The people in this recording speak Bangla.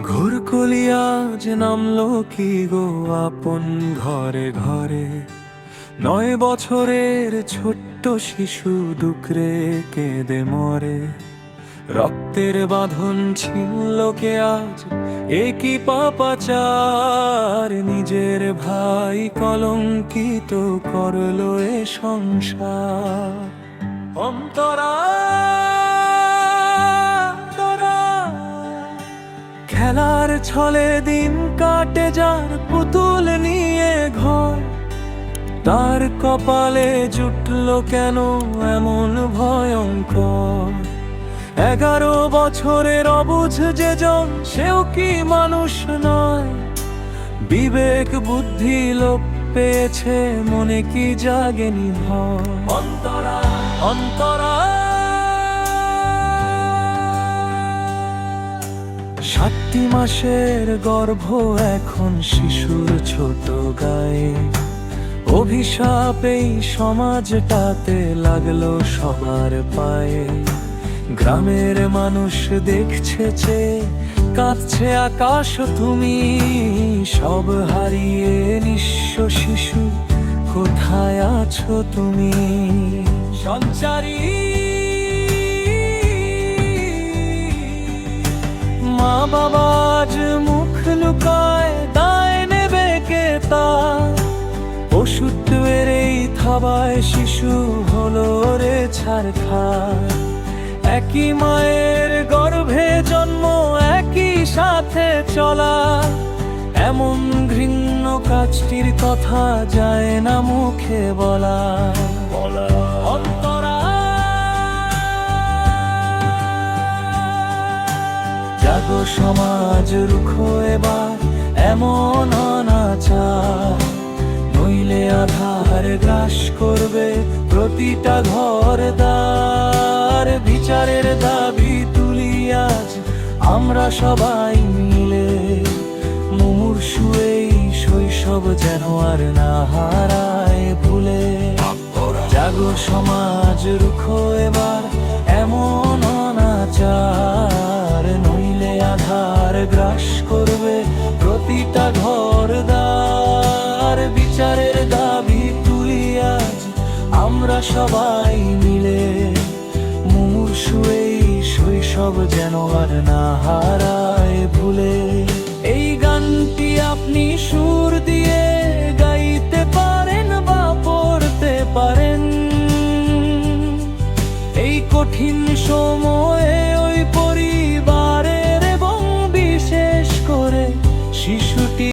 ঘুরকলি আজ নামলো কি গো আপন ঘরে ঘরে। 9 বছরের ছোট্ট শিশু ডুকরে কেঁদে মরে। রক্তের বাঁধন ছিনল কে আজ, একই পাপাচার। নিজের ভাই কলঙ্কিত করলো এ সংসার। অন্তরা খেলার ছলে দিন কাটে যার পুতুল নিয়ে ঘর, তার কপালে জুটল কেন এমন ভয়ঙ্কর। 11 বছরের অবুঝ যে জন, সেও কি মানুষ নয়? বিবেক বুদ্ধি লোপ পেয়েছে, মনে কি জাগেনি ভয়? অন্তরা অন্তরা 7টি মাসের গর্ভ এখন শিশুর ছোট গায়ে। অভিশাপ এই সমাজটাতে লাগলো সবার পায়ে। গ্রামের মানুষ দেখছে চেয়ে, কাঁদছে আকাশ তুমি। সব হারিয়ে নিঃস্ব শিশু, কোথায় আছো তুমি? সঞ্চারী মা বাবা আজ মুখ লুকায়, দায় নেবে কে তা? ওষুধের এই থাবায় শিশু হলো রে ছারখার। একই মায়ের গর্ভে জন্ম, একই সাথে চলা। এমন ঘৃণ্য কাজটির কথা যায় না মুখে বলা। অন্তরা জাগো সমাজ, রুখো এবার এমন অনাচার। নইলে আধার গ্রাস করবে প্রতিটা ঘর দ্বার। বিচারের দাবি তুলি আজ আমরা সবাই মিলে। মুমূর্ষু এই শৈশব যেন আর না হারায় ভুলে। জাগো সমাজ, রুখো এবার এমন অনাচার। নইলে আধার গ্রাস করবে প্রতিটা ঘর দ্বার। বিচারের দাবি তুলি আজ আমরা সবাই মিলে। মুমূর্ষু এই শৈশব যেন আর না হারায় ভুলে। এই গানটি আপনি সুর দিয়ে গাইতে পারেন বা পড়তে পারেন। এই কঠিন সময়ে